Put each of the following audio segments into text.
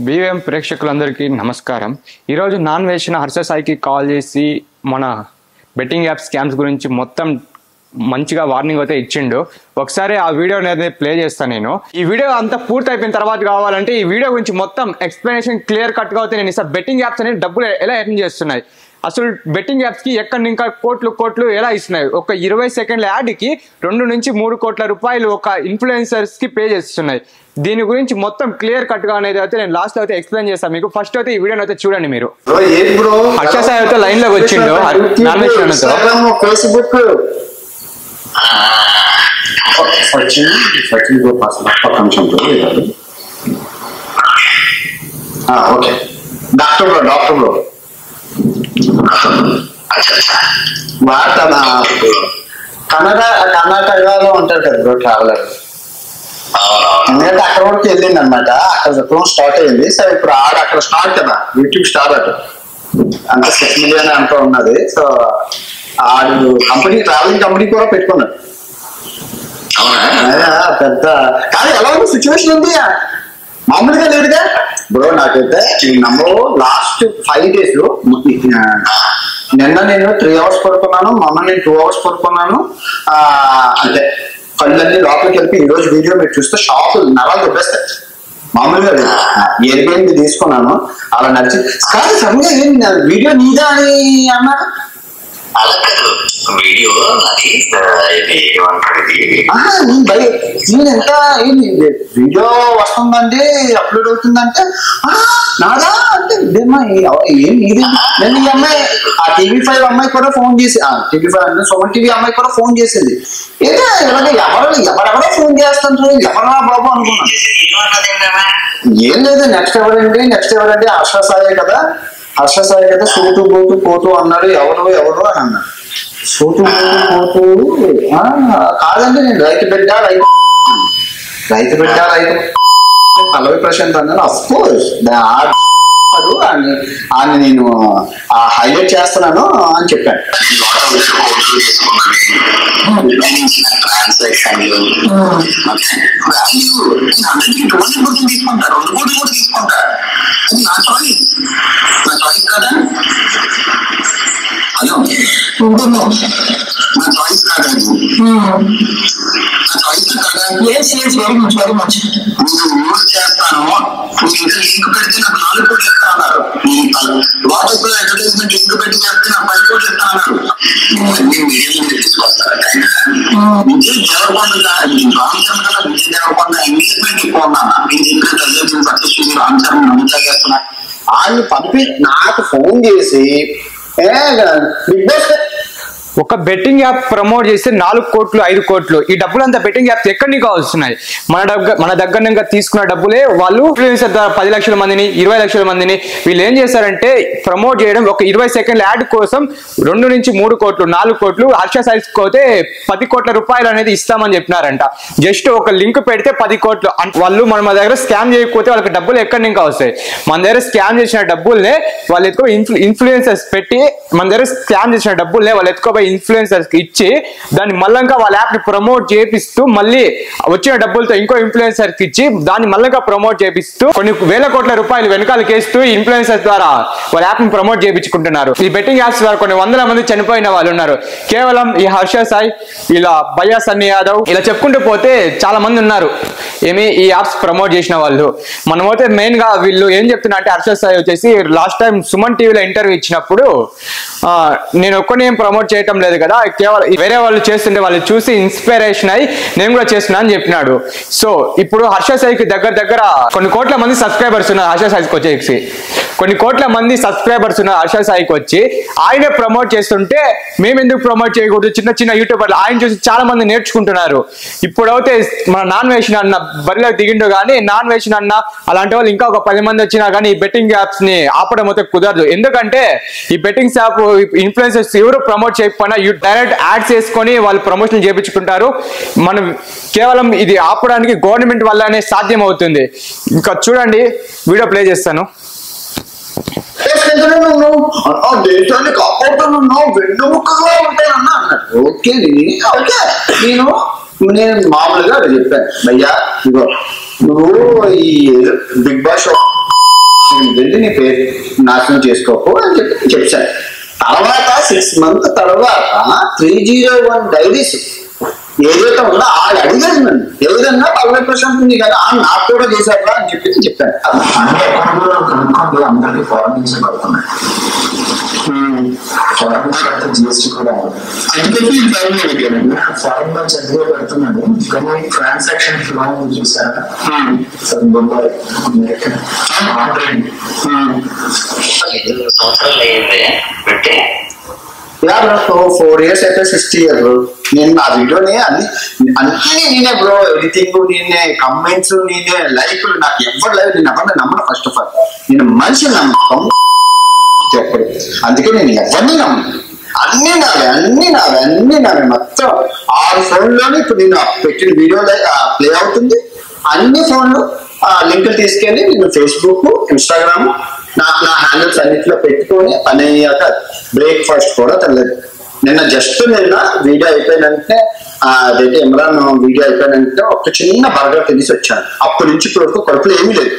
BVM ప్రేక్షకులందరికీ నమస్కారం. ఈరోజు నాన్ వేసిన హర్ష సాయికి కాల్ చేసి మన బెట్టింగ్ యాప్ స్కామ్స్ గురించి మొత్తం మంచిగా వార్నింగ్ అయితే ఇచ్చిండు. ఒకసారి ఆ వీడియో అనేది ప్లే చేస్తాను. నేను ఈ వీడియో అంతా పూర్తి అయిపోయిన తర్వాత కావాలంటే ఈ వీడియో గురించి మొత్తం ఎక్స్ప్లెనేషన్ క్లియర్ కట్గా అయితే నేను ఇస్తాను. బెట్టింగ్ యాప్స్ అనేది డబ్బులు ఎలా ఎర్న్ చేస్తున్నాయి, అసలు బెట్టింగ్ యాప్స్ కి ఎక్కడి ఇంకా కోట్లు ఎలా ఇస్తున్నాయి, ఒక 20 సెకండ్ల యాడ్ కి 2 నుంచి 3 కోట్ల రూపాయలు ఒక ఇన్ఫ్లుయెన్సర్స్ కి పే చేస్తున్నాయి. దీని గురించి మొత్తం క్లియర్ కట్ గా అనేది అయితే నేను లాస్ట్ లో అయితే ఎక్స్ప్లెయిన్ చేస్తాను మీకు. ఫస్ట్ అయితే ఈ వీడియోని అయితే చూడండి. మీరు హర్ష సాయి అయితే లైన్ లోకి వచ్చిండు కర్ణాటకలో ఉంటారు కదా బ్రో ట్రావెలర్. ఎందుకంటే అక్కడ వరకు వెళ్ళింది అనమాట. అక్కడ చెప్పడం స్టార్ట్ అయింది. సో ఇప్పుడు అక్కడ స్టార్ట్ కదా, యూట్యూబ్ స్టార్ అట అంత 6 మిలియన్ అంతా ఉన్నది. సో ఆడు కంపెనీ, ట్రావెలింగ్ కంపెనీ కూడా పెట్టుకున్నాడు. పెద్ద కానీ ఎలా ఉంది సిచ్యువేషన్ ఉంది, మామూలుగా లేదుగా బ్రో. నాకైతే నమ్మో లాస్ట్ 5 days నిన్న నేను 3 hours పడుకున్నాను, మొన్న నేను 2 hours పడుకున్నాను. అంటే కళ్ళన్నీ లోపలికి వెళ్ళి ఈ రోజు వీడియో మీరు చూస్తే షాపులు నరాలు దొబ్బేస్తాయి. మామూలుగా ఎయిర్బిఎన్బి తీసుకున్నాను, అలా నడిచి కానీ సడన్గా ఏం వీడియో నీదా అని అన్నారు. నేను ఎంత వీడియో వస్తుందండి, అప్లోడ్ అవుతుందంటే నాదా అంటే ఏం ఇది. నేను ఈ అమ్మాయి ఆ TV5 అమ్మాయి కూడా ఫోన్ చేసి, TV5 అంటే సుమన్ టీవీ అమ్మాయి కూడా ఫోన్ చేసింది. ఏదో ఇలాగే ఎవరెవరో ఫోన్ చేస్తుంటారు, ఎవరా బాబు అనుకున్నాను. ఏం లేదు, నెక్స్ట్ ఎవరండి హర్ష సాయి కదా, సూటు బూటు పోతూ అన్నాడు. ఎవరు అని అన్నాడు. సూటు బూటు పోతూ కాదండి, నేను రైతు బిడ్డ పల్లవి ప్రశాంత్ అన్నాడు. అఫ్ కోర్స్ అని నేను హైలైట్ చేస్తున్నాను అని చెప్పాను. వాట్సాప్ లో అడ్వర్టైజ్మెంట్ లింక్ పెట్టి చేస్తే నాకు 10 కోట్లు ఇస్తాను. విజయ్ దేవరకొండ రామ్ చరణ్ కన్నా విజయ్ దేవరకొండ ఎంగేజ్మెంట్ ఎక్కువ ఉన్నా. నేను చెప్పిన సక్సెస్ఫుల్ రామ్ చరణ్ నమ్ముతా చేస్తున్నా. ఆయన పంపి నాకు ఫోన్ చేసి బిగ్ బాస్ ఒక బెట్టింగ్ యాప్ ప్రమోట్ చేస్తే 4 కోట్లు 5 కోట్లు ఈ డబ్బులంతా బెట్టింగ్ యాప్స్ ఎక్కడి నుంచి వస్తున్నాయి? మన దగ్గర నుంచి తీసుకున్న డబ్బులే వాళ్ళు ఇన్ఫ్లుయెన్సర్ ద్వారా 10 లక్షల మందిని 20 లక్షల మందిని వీళ్ళు ఏం చేశారంటే ప్రమోట్ చేయడం. ఒక 20 సెకండ్ల యాడ్ కోసం 2 నుంచి 3 కోట్లు 4 కోట్లు హర్ష సాయికి పోతే 10 కోట్ల రూపాయలు అనేది ఇస్తామని చెప్పినారంట. జస్ట్ ఒక లింక్ పెడితే 10 కోట్లు. వాళ్ళు మన దగ్గర స్కామ్ చేయకపోతే వాళ్ళకి డబ్బులు ఎక్కడి నుంచి వస్తాయి? మన దగ్గర స్కామ్ చేసిన డబ్బుల్నే వాళ్ళు ఎత్తుకో ఇన్ఫ్లుయెన్సర్స్ పెట్టి, మన దగ్గర స్కామ్ చేసిన డబ్బుల్నే వాళ్ళు ఎత్తుకోపోయి ఇన్ఫ్లుయెన్సర్స్ కి ఇచ్చి దాన్ని మళ్ళంగా వాళ్ళ యాప్ ని ప్రమోట్ చేపిస్తూ, మళ్ళీ వచ్చిన డబ్బులతో ఇంకో ఇన్ఫ్లుయెన్సర్ కి ఇచ్చి దాన్ని మళ్ళంగా ప్రమోట్ చేపిస్తూ కొన్ని వేల కోట్ల రూపాయలు వెనకాలకి వేస్తూ ఇన్ఫ్లుయెన్సర్స్ ద్వారా వాళ్ళ యాప్ ని ప్రమోట్ చేయించుకుంటున్నారు. ఈ బెట్టింగ్ యాప్స్ ద్వారా కొన్ని వందల మంది చనిపోయిన వాళ్ళు ఉన్నారు. కేవలం ఈ హర్ష సాయి, ఇలా భయ్యా సన్నీ యాదవ్, ఇలా చెప్పుకుంటూ పోతే చాలా మంది ఉన్నారు ఈ యాప్స్ ప్రమోట్ చేసిన వాళ్ళు. మనమైతే మెయిన్ గా వీళ్ళు ఏం చెప్తున్నా అంటే, హర్ష సాయి వచ్చేసి లాస్ట్ టైం సుమన్ టీవీలో ఇంటర్వ్యూ ఇచ్చినప్పుడు నేను ఒక్కనే ఏం ప్రమోట్ చేయటం లేదు కదా, కేవలం వేరే వాళ్ళు చేస్తుంటే వాళ్ళు చూసి ఇన్స్పిరేషన్ అయ్యి నేను కూడా చేస్తున్నా అని చెప్పినాడు. సో ఇప్పుడు హర్ష సాయికి దగ్గర కొన్ని కోట్ల మంది సబ్స్క్రైబర్స్ ఉన్నారు. హర్ష సాయికి వచ్చేసి కొన్ని కోట్ల మంది సబ్స్క్రైబర్స్ ఉన్నారు. హర్ష సాయికి వచ్చి ఆయనే ప్రమోట్ చేస్తుంటే మేము ఎందుకు ప్రమోట్ చేయకూడదు? చిన్న యూట్యూబర్లు ఆయన చూసి చాలా మంది నేర్చుకుంటున్నారు. ఇప్పుడైతే మన నాన్ వేసిన అన్న బరిలోకి దిగిండు కానీ, నాన్ వేసిన అన్న అలాంటి వాళ్ళు ఇంకా ఒక 10 మంది వచ్చినా కానీ ఈ బెట్టింగ్ యాప్స్ ని ఆపడం అయితే కుదరదు. ఎందుకంటే ఈ బెట్టింగ్ యాప్ ఇన్ఫ్లుయెన్సర్స్ ఎవరు ప్రమోట్ చేయకపోయినా డైరెక్ట్ యాడ్స్ వేసుకొని వాళ్ళు ప్రమోషన్ చేయించుకుంటారు. మనం కేవలం ఇది ఆపడానికి గవర్నమెంట్ వల్లనే సాధ్యం అవుతుంది. ఇంకా చూడండి, వీడియో ప్లే చేస్తాను. దేశాన్ని కాపాడుతున్నావు, వెన్నుముక్కగా ఉంటానన్నా అన్నాడు. ఓకే నేను మామూలుగా చెప్పాను, భయ్యా ఇగో నువ్వు ఈ బిగ్ బాస్ వెళ్ళి నీ పేరు నాశనం చేసుకోకు అని చెప్పి చెప్పాను. తర్వాత 6 months తర్వాత 301 డైరీస్ ఏదైతే ఉందో ఆడు అడిగాడు నన్ను, ఏదన్నా పల్లె ప్రశాంత్ ఉంది కదా నాకు కూడా చేశారా అని చెప్పి చెప్పాను. అన్ని అకౌంట్లో కనుక్కోండి, అందరికీ ఫారెన్ నుంచి పడుతున్నాయి. ఫారెన్ నుంచి పడితే జిఎస్టీ కూడా ఫారెన్ నుంచి అందుకే పెడుతున్నాడు. కానీ ట్రాన్సాక్షన్ ఫ్లో చూసారా, దుబాయ్, అమెరికా, సంవత్సరాలు అయ్యింది పెట్టి 4 years అయితే 60 years బ్రో. నేను నా వీడియోని అన్ని నేనే బ్రో, ఎడిటింగ్ నేనే, కమెంట్స్ నేనే, లైక్లు నాకు ఎవరు లైవ్ నేను ఎవరిని నమ్మను. ఫస్ట్ ఆఫ్ ఆల్ నేను మనిషిని నమ్మకం చెప్పడు, అందుకే నేను ఎవరిని నమ్మను. అన్ని నావే మొత్తం 6 ఫోన్లోనే ఇప్పుడు నేను పెట్టిన వీడియో ప్లే అవుతుంది. అన్ని ఫోన్లు లింకులు తీసుకెళ్ళి నేను ఫేస్బుక్, ఇన్స్టాగ్రామ్ నా హ్యాండిల్స్ అన్నిట్లో పెట్టుకొని పని అయ్యాక బ్రేక్ఫాస్ట్ కూడా తెలియదు. నిన్న వీడియో అయిపోయినంటే అదైతే ఇమ్రాన్ వీడియో అయిపోయినంటే ఒక చిన్న బర్గర్ తినేసి వచ్చాను. అప్పటి నుంచి ఇప్పుడు కడుపులో ఏమీ లేదు.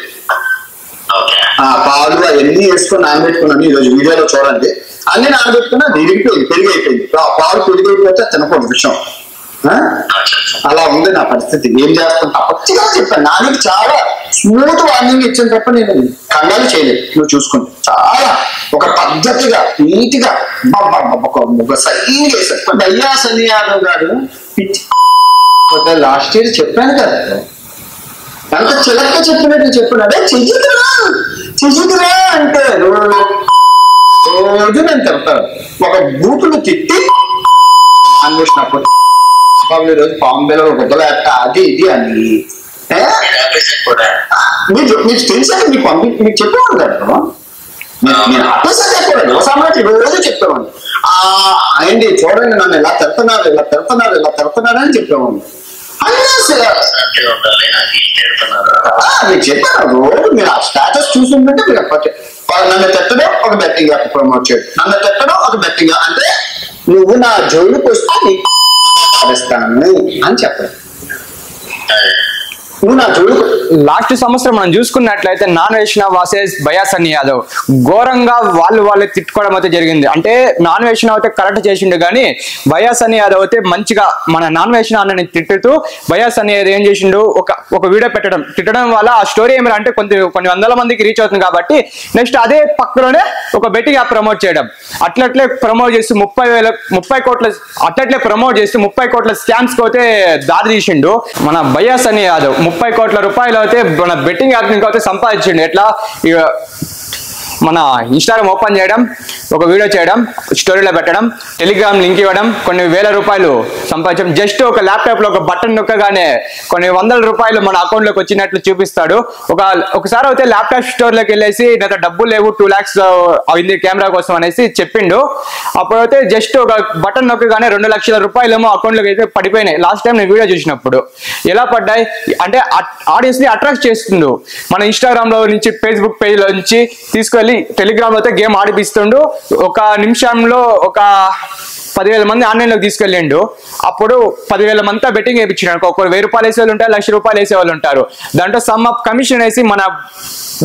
పాలు అవన్నీ వేసుకొని నానబెట్టుకున్నాను. ఈరోజు వీడియోలో చూడండి, అన్ని నానబెట్టుకున్నా పెరిగి అయిపోయింది. పాలు పెరిగిపోతే తినకూడదు విషయం. అలా ఉంది నా పరిస్థితి. ఏం చేస్తాను పచ్చిగా చెప్పాను. నాకు చాలా స్మూత్ వార్నింగ్ ఇచ్చిన తప్ప నేను కంగారు చేయలేదు. నువ్వు చూసుకుంటే చాలా ఒక పద్ధతిగా నీట్ గా ఒక సైన్ చేశారు. భయ్యా సని యాదవ్ గారు లాస్ట్ ఇయర్ చెప్పాను కదా, అంత చిలక్క చెప్పినట్టు చెప్పాను. అదే చెయ్యదురా అంటే రోజు నేను చెప్తాను. ఒక బూతులు తిట్టి అన్వేషణ రోజు బాంబేలో ఒక గుద్దలేట అది ఇది అని మీకు తెలిసాక మీకు చెప్పేవాడు కదా. నేను ఆపేసాక చెప్పాను, సామాన్య రోజు చెప్పేవాడిని. ఏంటి చూడండి నన్ను ఇలా తిడుతున్నారు అని చెప్పేవాడిని. మీకు చెప్పాను రోజు మీరు ఆ స్టేటస్ చూస్తుంటే మీరు నన్ను తిట్టడం ఒక బెట్టింగ్ యాప్ ప్రమోట్ చేయడం, నన్ను తిట్టడం ఒక బెట్టింగ్ అంటే నువ్వు నా జోలికి వస్తే నీకు అని చెప్పాను. లాస్ట్ సంవత్సరం మనం చూసుకున్నట్లయితే నాన్ వైష్ణవ్ వర్సెస్ భయ్యా సన్నీ యాదవ్ ఘోరంగా వాళ్ళు తిట్టుకోవడం అయితే జరిగింది. అంటే నాన్ వైష్ణవ్ అయితే కరెక్ట్ చేసిండు, కానీ భయ్యా సన్నీ యాదవ్ అయితే మంచిగా మన నాన్ వైష్ణవ్ అన్నని తిట్టుతూ భయ్యా సన్నీ యాదవ్ ఏం చేసిండు, ఒక వీడియో తిట్టడం వల్ల ఆ స్టోరీ ఏమైనా అంటే కొన్ని వందల మందికి రీచ్ అవుతుంది కాబట్టి నెక్స్ట్ అదే పక్కలోనే ఒక బెట్టింగ్ యాప్ ప్రమోట్ చేయడం, అట్లట్లే ప్రమోట్ చేసి 30 కోట్ల అట్లట్లే ప్రమోట్ చేసి 30 కోట్ల స్కామ్స్ కి అయితే దారి తీసిండు మన భయ్యా సన్నీ యాదవ్. 30 కోట్ల రూపాయలు అయితే మన బెట్టింగ్ యాప్ నుంచి అయితే సంపాదించండి. ఎట్లా మన ఇన్స్టాగ్రామ్ ఓపెన్ చేయడం, ఒక వీడియో చేయడం, స్టోరీలో పెట్టడం, టెలిగ్రామ్ లింక్ ఇవ్వడం, కొన్ని వేల రూపాయలు సంపాదించడం. జస్ట్ ఒక ల్యాప్టాప్ లో ఒక బటన్ నొక్కగానే కొన్ని వందల రూపాయలు మన అకౌంట్ లోకి వచ్చినట్లు చూపిస్తాడు. ఒకసారి అయితే ల్యాప్టాప్ స్టోర్ లోకి వెళ్ళేసి నాకు డబ్బులు లేవు 2 lakhs అయింది కెమెరా కోసం అనేసి చెప్పిండు. అప్పుడైతే జస్ట్ ఒక బటన్ నొక్కగానే 2 లక్షల రూపాయలు ఏమో అకౌంట్ లోకి అయితే పడిపోయినాయి. లాస్ట్ టైం నేను వీడియో చూసినప్పుడు ఎలా పడ్డాయి అంటే ఆడియన్స్ ని అట్రాక్ట్ చేస్తుండు. మన ఇన్స్టాగ్రామ్ లో నుంచి ఫేస్బుక్ పేజ్ లో నుంచి తీసుకెళ్లి టెలిగ్రామ్ లో అయితే గేమ్ ఆడిపిస్తుండు. ఒక నిమిషంలో ఒక 10,000 మంది ఆన్లైన్ లోకి తీసుకెళ్ళిండు. అప్పుడు 10,000 మందితో బెట్టింగ్ వేయించినాడు. ఒకరు 1,000 రూపాయలు వేసే వాళ్ళు ఉంటారు, 1,00,000 రూపాయలు వేసే వాళ్ళు ఉంటారు. దాంట్లో సమ్ ఆఫ్ కమిషన్ వేసి మన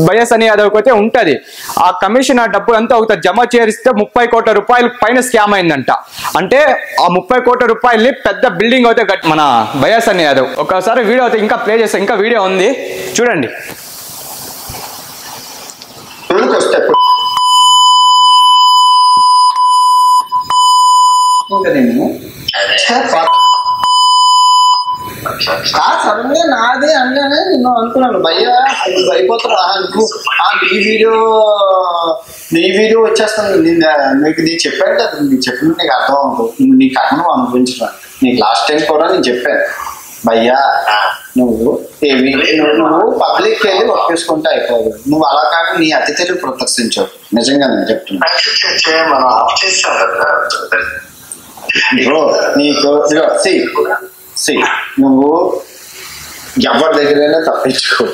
భయ్యా సన్నీ యాదవ్ అయితే ఉంటది. ఆ కమిషన్ ఆ డబ్బులు అంతా ఒక జమ చేరిస్తే 30 కోట్ల రూపాయలు పైన స్కామ్ అయిందంట. అంటే ఆ 30 కోట్ల రూపాయలని పెద్ద బిల్డింగ్ అయితే మన భయ్యా సన్నీ యాదవ్. ఒకసారి వీడియో అయితే ఇంకా ప్లే చేస్తే ఇంకా వీడియో ఉంది చూడండి. సడన్గా నాదే అన్నానే నేను అనుకున్నాను. భయ్యా నువ్వు అయిపోతారా, నీ వీడియో వచ్చేస్తాను. నీకు చెప్పాను కదా, నీకు చెప్పిన నీకు అర్థం అవుతుంది, నీకు అర్థం అనుభవించడం. నీకు లాస్ట్ టైం కూడా నేను చెప్పాను భయ్యా నువ్వు పబ్లిక్ వెళ్ళి వర్క్ చేసుకుంటే అయిపోదు. నువ్వు అలా కాక నీ అతిథులు ప్రదర్శించవు. నిజంగా నేను చెప్తున్నా నీకు నువ్వు ఎవరి దగ్గరైనా తప్పించుకో.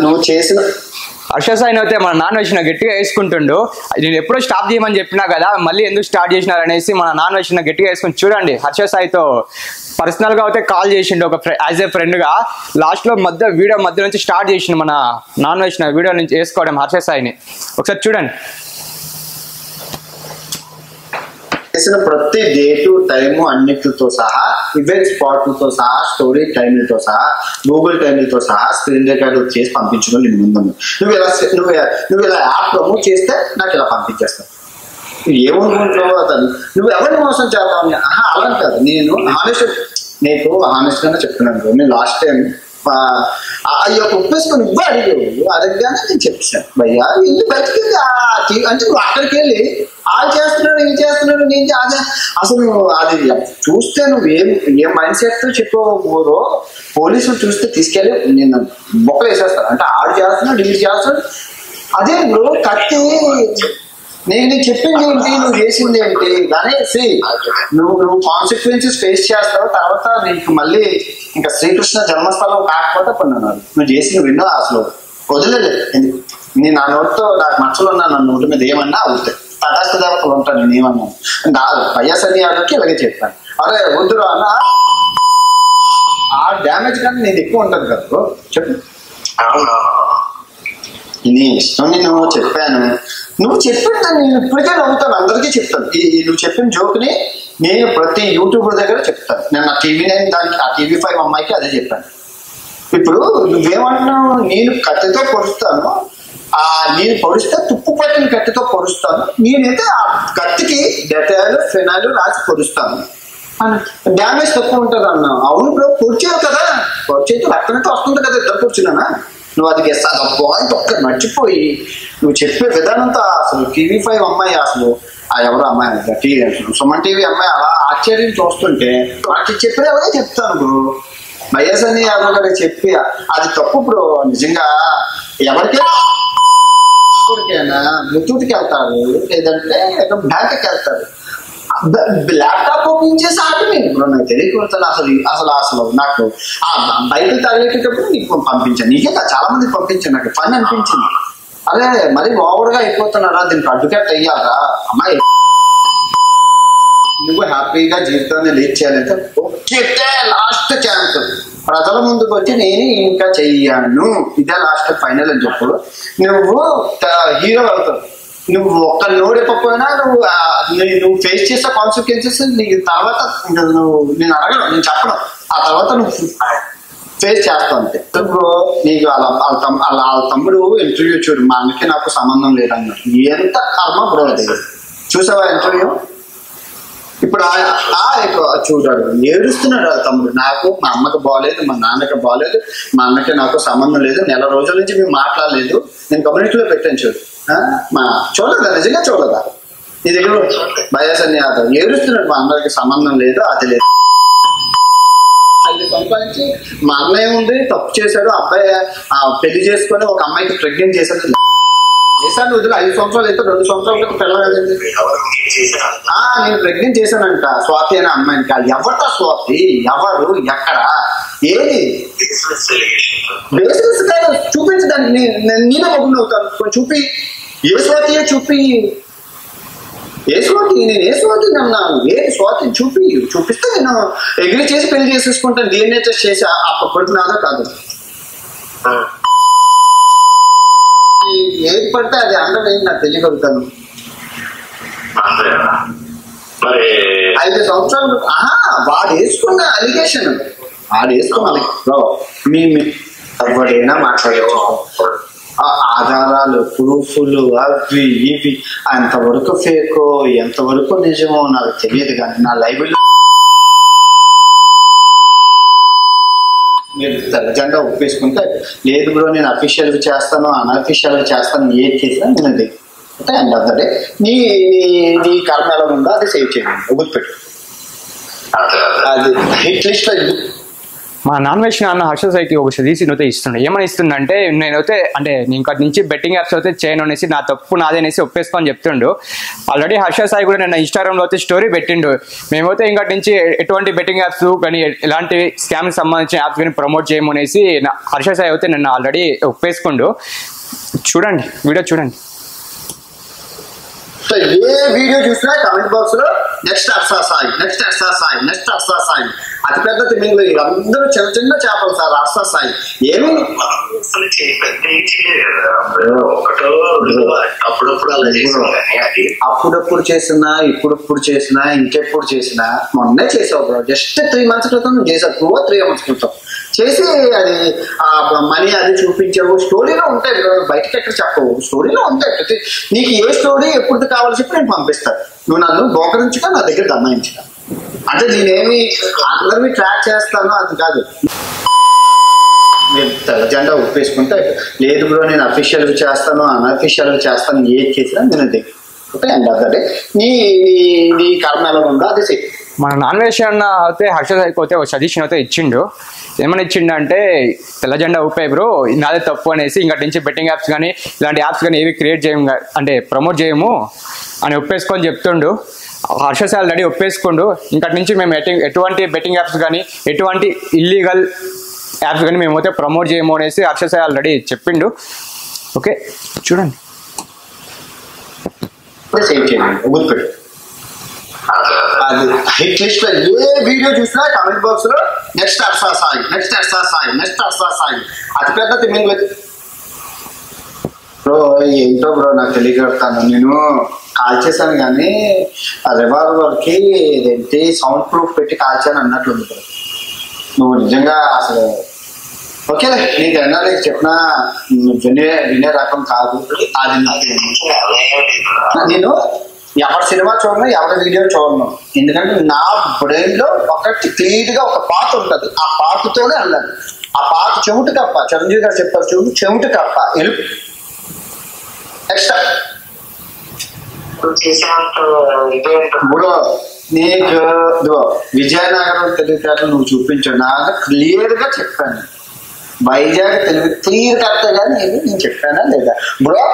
నువ్వు చేసిన హర్ష సాయిని అయితే మన నాన్న వచ్చిన గట్టిగా వేసుకుంటుండు. నేను ఎప్పుడో స్టాప్ చేయమని చెప్పినా కదా, మళ్ళీ ఎందుకు స్టార్ట్ చేసినారు అనేసి మన నాన్న వచ్చిన గట్టిగా వేసుకుని చూడండి. హర్ష సాయితో పర్సనల్ గా అయితే కాల్ చేసిండు ఒక యాజ్ ఏ ఫ్రెండ్ గా. లాస్ట్ లో వీడియో మధ్య నుంచి స్టార్ట్ చేసిండు మన నాన్న వచ్చిన వీడియో నుంచి వేసుకోవడం హర్ష సాయిని. ఒకసారి చూడండి. చేసిన ప్రతి డేటు టైము అన్నిటితో సహా, ఈవెంట్ స్పాట్లతో సహా, స్టోరీ టైంలతో సహా, గూగుల్ టైంలతో సహా స్క్రీన్ రికార్డు చేసి పంపించడం నేను ముందు. నువ్వు ఇలా యాప్ ప్రమోట్ చేస్తే నాకు ఇలా పంపించేస్తాను. ఏమనుకుంటున్నావు అతను, నువ్వు ఎవరిని మోసం చేద్దామని. అలా కాదు, నేను హానెస్ట్ గానే చెప్తున్నాను. నేను లాస్ట్ టైం ఒప్పేసుకొని ఇవ్వ అడిగావు, అడగగానే నేను చెప్పాను భయ్యా ఇల్లు బయటికి అంటే నువ్వు అక్కడికి వెళ్ళి వాళ్ళు చేస్తున్నాడు ఏం చేస్తున్నాడు నేను అసలు అది చూస్తే నువ్వు ఏ మైండ్ సెట్ తో చెప్పబోరో పోలీసులు చూస్తే తీసుకెళ్ళి నేను బొక్కలు వేసేస్తాను. అంటే ఆడు చేస్తున్నాడు వీడు చేస్తున్నాడు. అదే బ్రో కత్తి, నేను చెప్పింది ఏంటి, నువ్వు చేసింది ఏంటి అనేసి నువ్వు కాన్సిక్వెన్సెస్ ఫేస్ చేస్తావు. తర్వాత నీకు మళ్ళీ ఇంకా శ్రీకృష్ణ జన్మస్థలం కాకపోతే పన్నాను నువ్వు చేసిన విన్నా అసలు వదిలేదు. ఎందుకు నేను నా నోటితో నాకు మచ్చలు ఉన్నా నన్ను నోటి మీద ఏమన్నా అవుతాయి, తటాస్త దేవతలు ఉంటాను. నేను ఏమన్నాను వైఎస్ అని ఆడికి ఇలాగే చెప్పాను. అరే వద్దురా అన్న, ఆ డ్యామేజ్ కానీ నేను ఎక్కువ ఉంటుంది కదా చెప్పు. నీ ఇష్టం, నేను చెప్పాను. నువ్వు చెప్పిన నేను ఇప్పటికే నవ్వుతాను, అందరికీ చెప్తాను. నువ్వు చెప్పిన జోక్ని నేను ప్రతి యూట్యూబర్ దగ్గర చెప్తాను. నేను ఆ TV9 దానికి ఆ TV5 అమ్మాయికి అదే చెప్పాను. ఇప్పుడు నువ్వేమంటున్నావు, నేను కత్తితో పొడుస్తాను, నేను పొడిస్తే తుప్పు పట్టిన కత్తితో పొడుస్తాను, నేనైతే ఆ కత్తికి డెటాయిల్ ఫినాయిల్ రాసి పొడుస్తాను, డ్యామేజ్ తక్కువ ఉంటుంది అన్నా. అవును బ్రో, పొడిచేవు కదా, పొడిచేస్తే రక్తంతో వస్తుంది కదా, ఇద్దరు కూర్చున్నానా. నువ్వు అది ఆ పాయింట్ ఒక్క మర్చిపోయి నువ్వు చెప్పే విధానంతో అసలు TV5 అమ్మాయి అసలు ఎవరో అమ్మాయి సుమన్ టీవీ అమ్మాయి అలా ఆశ్చర్యం చూస్తుంటే వాటికి చెప్పిన ఎవరే చెప్తాను బ్రో. వైఎస్ అని యాదవ్ గారికి చెప్పి అది తప్పు బ్రో. నిజంగా ఎవరికైనా ముత్తూటికి వెళ్తారు, లేదంటే బ్యాంక్కి వెళ్తారు, ల్యాప్టాప్ ఓపెన్ చేసి ఆటోమేటిక్ బ్రో. నాకు తెలియకపోతాను అసలు నాకు ఆ బైబిల్ తగిలేటప్పుడు నీకు పంపించాను, నీకే చాలా మందికి పంపించాను. నాకు ఫన్ అనిపించింది. అదే మరి ఓవర్గా అయిపోతున్నారా, దీనికి అడ్డుకట్ అయ్యారా అమ్మాయి, నువ్వు హ్యాపీగా జీవితాన్ని లీడ్ చేయాలంటే ఓకే లాస్ట్ ఛాన్స్ ప్రజల ముందుకు వచ్చి నేను ఇంకా చెయ్యాను, ఇదే లాస్ట్ ఫైనల్ అని చెప్పు. నువ్వు హీరో అవుతావు. నువ్వు ఒక్క నోడిపోయినా నువ్వు ఫేస్ చేసే కాన్సిక్వెన్సెస్ నీకు తర్వాత నేను అడగను, నేను చెప్పను. ఆ తర్వాత నువ్వు ఫేస్ చేస్తావు అంతే. ఇప్పుడు నీకు వాళ్ళ తమ్ముడు ఇంటర్వ్యూ చూడు, మా అన్నకి నాకు సంబంధం లేదన్నాడు. ఎంత కర్మ బ్రో అది. చూసావా ఇంటర్వ్యూ? ఇప్పుడు చూడాడు ఏడుస్తున్నాడు వాళ్ళ తమ్ముడు. నాకు మా అమ్మకి బాగలేదు, మా నాన్నకి బాగలేదు, మా అన్నకి నాకు సంబంధం లేదు, నెల రోజుల నుంచి మేము మాట్లాడలేదు, నేను కమ్యూనిటీలో పెట్టాను చూడు. చూడదా, నిజంగా చూడదా? నీ దగ్గర వైఎస్ అని ఏడుస్తున్నాడు, మా అన్నకి సంబంధం లేదు, అది లేదు. 5 సంపాదించి మా అన్నయ్య ఉంది తప్పు చేశాడు, అబ్బాయి పెళ్లి చేసుకొని ఒక అమ్మాయికి ప్రెగ్నెంట్ చేశాడు. చేశాను వదిలే 5 సంవత్సరాలు అయితే 2 సంవత్సరాలకి పిల్లలండి. నేను ప్రెగ్నెంట్ చేశానంట స్వాతి అనే అమ్మాయిని. ఎవట స్వాతి, ఎవరు, ఎక్కడ, ఏది బేసిక్స్ కాదు చూపించడానికి నేనే మొగ్గులు అవుతాను. చూపి ఏ స్వాతి, చూపి ఏ స్వాతి, నేను ఏ స్వాతి అన్నాను, ఏ స్వాతి చూపిస్తే నేను ఎగ్రీ చేసి పెళ్లి చేసేసుకుంటాను. DNA టెస్ట్ చేసి అప్పటి నాదో కాదు, ఏది పడితే అది అందరూ నాకు తెలియగలుగుతాను. 5 సంవత్సరాలు వాడు వేసుకున్న అలిగేషన్, వాడు వేసుకున్న ఎవడైనా మాట్లాడచ్చు. ఆధారాలు, ప్రూఫ్లు, అవి ఇవి ఎంతవరకు ఫేకో ఎంతవరకు నిజమో నాకు తెలియదు. కానీ నా లైబ్రరీ మీరు తెల్ల జెండా ఒప్పేసుకుంటే లేదు బ్రో నేను అఫీషియల్గా చేస్తాను, అన్అఫీషియల్గా చేస్తాను, ఏది చేసినా నేను అంటే ఎండ్ ఆఫ్ ద డే నీ కర్మ ఎలా ఉందో అది సేవ్ చేయండి, గుర్తుపెట్టు. అది హిట్ లిస్ట్ మా నాన్న హర్ష సాయికి ఒక సజెషన్ అయితే ఇస్తుండే. ఏమని ఇస్తుందంటే, నేనైతే అంటే ఇంకా నుంచి బెట్టింగ్ యాప్స్ అయితే చేయను అనేసి, నా తప్పు నాదే అనేసి ఒప్పేసుకొని చెప్తుండు. ఆల్రెడీ హర్ష సాయి కూడా నేను ఇన్స్టాగ్రామ్లో అయితే స్టోరీ పెట్టిండు. మేమైతే ఇంకా నుంచి ఎటువంటి బెట్టింగ్ యాప్స్ కానీ ఎలాంటి స్కామ్కి సంబంధించిన యాప్స్ కానీ ప్రమోట్ చేయము అనేసి హర్ష సాయి అయితే నన్ను ఆల్రెడీ ఒప్పేసుకుండు. చూడండి, వీడియో చూడండి. సో ఏ వీడియో చూసినా కామెంట్ బాక్స్ లో next Harsha Sai, next Harsha Sai, next Harsha Sai. అతిపెద్ద తిమింగ్లు అందరూ చిన్న చిన్న చేపలు సార్. అర్సా సాయి ఏమి అప్పుడప్పుడు చేసినా, ఇప్పుడప్పుడు చేసినా, ఇంకెప్పుడు చేసినా. మొన్నే చేసావు బ్రో, జస్ట్ 3 months క్రితం చేసావు, 2 or 3 months క్రితం చేసి అది మనీ అది చూపించావు. స్టోరీలో ఉంటాయి, బయటకి ఎక్కడ చెప్పవు, స్టోరీలో ఉంటాయి. ప్రతి నీకు ఏ స్టోరీ ఎప్పుడు కావాలో చెప్పి నేను పంపిస్తాను. నువ్వు నన్ను బోకరించుగా నా దగ్గర దమ్మాయించుక. అంటే నేనేమి అందరినీ ట్రాక్ చేస్తాను అది కాదు. నేను తెల్ల జెండా ఒప్పేసుకుంటే లేదు బ్రో, నేను అఫీషియల్ చేస్తాను, అన్అఫీషియల్ చేస్తాను, ఏది చేసినా నేను దగ్గర. ఓకే అండ్ అదే నీ కర్మ ఎలా ఉందో అది చెయ్యి. మన నాన్ వెజ్ అన్న అయితే హర్ష అయిపోతే ఒక సజెషన్ అయితే ఇచ్చిండు. ఏమని ఇచ్చిండు అంటే, తెల్ల జెండా ఊపాయి బ్రో, నాదే తప్పు అనేసి ఇంకటి నుంచి బెట్టింగ్ యాప్స్ కానీ ఇలాంటి యాప్స్ కానీ ఏవి క్రియేట్ చేయము, అంటే ప్రమోట్ చేయము అని ఒప్పేసుకొని చెప్తుండు. హర్ష ఆల్రెడీ ఒప్పేసుకుండు. ఇంకటి నుంచి మేము ఎటువంటి బెట్టింగ్ యాప్స్ కానీ ఎటువంటి ఇల్లీగల్ యాప్స్ కానీ మేమైతే ప్రమోట్ చేయము అనేసి హర్ష ఆల్రెడీ చెప్పిండు. ఓకే చూడండి. సేవ్ చేయండి, గుర్తుపెట్టు. అది హిట్ లిస్ట్ లో ఏ వీడియో చూసినా కామెంట్ బాక్స్ లో next Harsha Sai, next Harsha Sai, next Harsha Sai. అతిపెద్ద తిమింగ్లు బ్రో ఏంటో బ్రో నాకు తెలియగలుగుతాను. నేను కాల్ చేశాను కానీ ఆ రివాల్వర్ కి ఇదేంటి సౌండ్ ప్రూఫ్ పెట్టి కాల్చాను అన్నట్లుంది బ్రో. నువ్వు నిజంగా అసలు ఓకేలే, నీకు అన్నా నీకు చెప్పినా వినే రకం కాదు అది. నేను ఎవరి సినిమా చూడను, ఎవరి వీడియో చూడను. ఎందుకంటే నా బ్రెయిన్ లో ఒకటి క్లియర్ గా ఒక పాత ఉంటుంది, ఆ పాతతోనే వెళ్ళాలి. ఆ పాత చెవిటి కప్ప, చిరంజీవి గారు చెప్పారు చూడు, చెవిటి కప్ప ఎలుపు. నెక్స్ట్ ఇప్పుడు నీకు విజయనగరం తెలివితేటలు నువ్వు చూపించావు, నాకు క్లియర్ గా చెప్పాను. వైజాగ్ తెలివి క్లియర్ కట్టే కానీ నేను చెప్పానా లేదా బ్రో?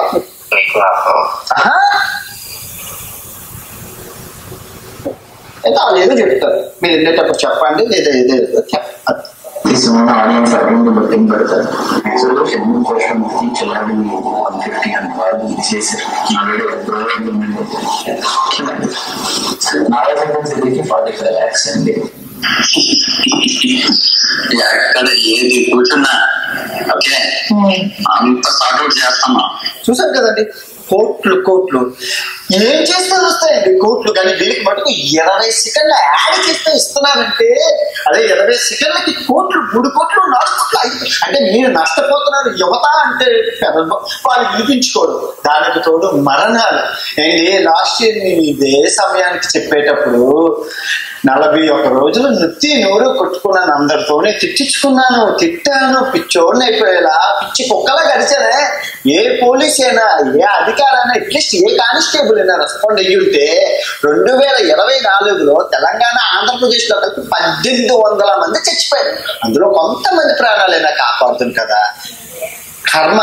ఏదో చెప్తారు, మీరు వెళ్ళేటప్పుడు చెప్పండి, లేదా ఏదో చెప్పాలి. ఆడియన్స్ అకౌంట్ బట్టింగ్ పెడతారు. యాక్చువల్గా షెడ్యూల్ కోసం చెల్లాడి 150 అని వాళ్ళు ఇచ్చేసారు. నాలుగు సెంటెన్స్ 45 lakhs అండి. ఎక్కడ ఏది కూర్చున్నా ఓకే అంత సార్ట్అవుట్ చేస్తామా. చూసారు కదండి, కోట్లు ఏం చేస్తే వస్తాయండి కోట్లు. కానీ వీళ్ళకి మటుకు 20 సెకండ్ల యాడ్ చేస్తే ఇస్తున్నారంటే, అదే 20 సెకండ్లకి కోట్లు, 3 కోట్లు, 4 కోట్లు, 5. అంటే మీరు నష్టపోతున్నారు. యువత అంటే వాళ్ళు వినిపించుకోరు. దానికి తోడు మరణాలు. ఏంటి లాస్ట్ ఇయర్ నేను ఇదే సమయానికి చెప్పేటప్పుడు 41 రోజులు నృత్తి నోరు కొట్టుకున్నాను, అందరితోనే తిట్టించుకున్నాను, తిట్టాను, పిచ్చోడిని అయిపోయేలా పిచ్చి కుక్కలా గడిచానే. ఏ పోలీస్ అయినా, ఏ అధికారైనా, అట్లీస్ట్ ఏ కానిస్టేబుల్ అయినా రెస్పాండ్ అయ్యి ఉంటే 2024లో తెలంగాణ, ఆంధ్రప్రదేశ్ లో కలిపి 1800 మంది చచ్చిపోయారు. అందులో కొంతమంది ప్రాణాలైనా కాపాడుతుంది కదా. కర్మ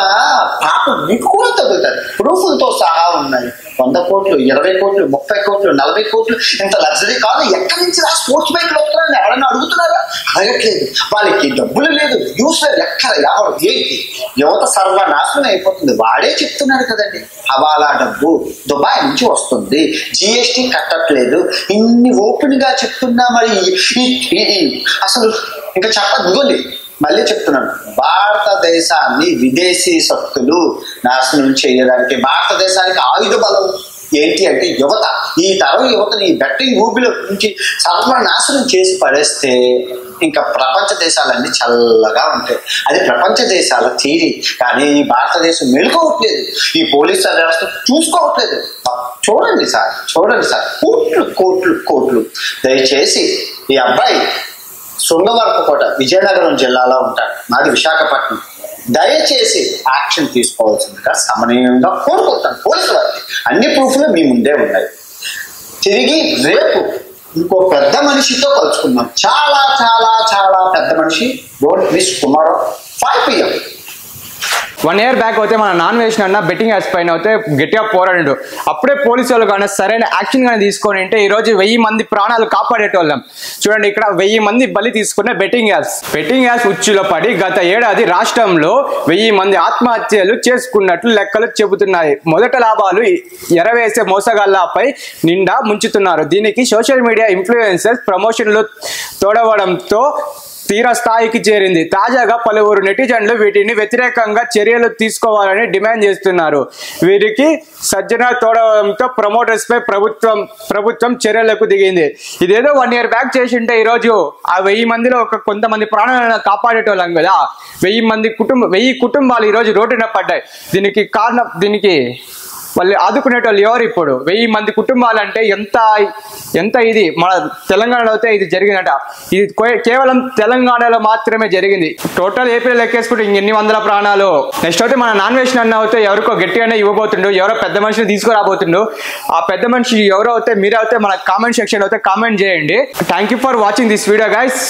పాపం మీకు కూడా తగ్గుతారు. ప్రూఫ్లతో సహా ఉన్నాయి. 100 కోట్లు, 20 కోట్లు, 30 కోట్లు, 40 కోట్లు. ఇంత లగ్జరీ కాదు. ఎక్కడి నుంచి రా స్పోర్ట్స్ బైక్లు వస్తున్నారని ఎవరైనా అడుగుతున్నారా? అడగట్లేదు. వాళ్ళకి డబ్బులు లేదు, యూస్ లేదు, ఎక్కడ ఎవరు ఏంటి. యువత సర్వనాశనం అయిపోతుంది. వాడే చెప్తున్నాడు కదండి, హవాలా డబ్బు దుబాయ్ నుంచి వస్తుంది, జిఎస్టీ కట్టట్లేదు. ఇన్ని ఓపెన్ గా చెప్తున్నా మరి అసలు ఇంకా చెప్పదుగోండి. మళ్ళీ చెప్తున్నాను, భారతదేశాన్ని విదేశీ శక్తులు నాశనం చేయడానికి భారతదేశానికి ఆయుధ బలం ఏంటి అంటే యువత. ఈ తరం యువతని ఈ బెట్టింగ్ ఊబిలో నుంచి సర్వనాశనం చేసి పడేస్తే ఇంకా ప్రపంచ దేశాలన్నీ చల్లగా ఉంటాయి. అది ప్రపంచ దేశాల థీరీ. కానీ ఈ భారతదేశం మేలుకోవట్లేదు, ఈ పోలీసు వ్యవస్థ చూసుకోవట్లేదు. చూడండి సార్, కోట్లు. దయచేసి ఈ అబ్బాయి శృంగవరపుకోట విజయనగరం జిల్లాలో ఉంటాడు, మాది విశాఖపట్నం. దయచేసి యాక్షన్ తీసుకోవాల్సిందిగా సమన్వయంగా కోరుకుంటాను పోలీసు వారికి. అన్ని ప్రూఫ్లు మీ ముందే ఉన్నాయి. తిరిగి రేపు ఇంకో పెద్ద మనిషితో కలుసుకుందాం. చాలా చాలా చాలా పెద్ద మనిషి. Don't miss tomorrow 5 PM. 1 year back అయితే మన నాన్ వేసిన అన్న బెట్టింగ్ యాప్స్ పైన అయితే గట్టిగా పోరాడు. అప్పుడే పోలీసు వాళ్ళు కానీ సరైన యాక్షన్ కానీ తీసుకొని అంటే ఈ రోజు 1000 మంది ప్రాణాలు కాపాడేటోళ్ళం. చూడండి ఇక్కడ 1000 మంది బలి తీసుకున్న బెట్టింగ్ యాప్స్ ఉచ్చులో పడి గత ఏడాది రాష్ట్రంలో 1000 మంది ఆత్మహత్యలు చేసుకున్నట్లు లెక్కలు చెబుతున్నాయి. మొదట లాభాలు ఎరవేసే మోసగాళ్లపై నిండా ముంచుతున్నారు. దీనికి సోషల్ మీడియా ఇన్ఫ్లుయెన్సర్స్ ప్రమోషన్లు తోడవడంతో తీర స్థాయికి చేరింది. తాజాగా పలువురు నెటిజన్లు వీటిని వ్యతిరేకంగా చర్యలు తీసుకోవాలని డిమాండ్ చేస్తున్నారు. వీరికి సజ్జన తోడవడంతో ప్రమోటర్స్ పై ప్రభుత్వం చర్యలకు దిగింది. ఇదేదో 1 year బ్యాక్ చేసింటే ఈరోజు ఆ 1000 మందిలో కొంతమంది ప్రాణాలను కాపాడేటోళ్ళం కదా. 1000 కుటుంబాలు ఈరోజు రోడ్డున పడ్డాయి. దీనికి కారణం వాళ్ళు ఆదుకునేటోళ్ళు ఎవరు? ఇప్పుడు 1000 మంది కుటుంబాలు అంటే ఎంత ఇది మన తెలంగాణలో అయితే ఇది జరిగిందట. ఇది కేవలం తెలంగాణలో మాత్రమే జరిగింది. టోటల్ ఏపీలో లెక్కేసుకుంటే ఇంకెన్ని వందల ప్రాణాలు. నెక్స్ట్ అయితే మన నాన్ వేషన్ అన్న అయితే ఎవరికో గట్టిగానే ఇవ్వబోతుండు, ఎవరో పెద్ద మనిషిని తీసుకురాబోతుండు. ఆ పెద్ద మనిషి ఎవరో అయితే మీరైతే మన కామెంట్ సెక్షన్ అయితే కామెంట్ చేయండి. Thank you for watching this video guys.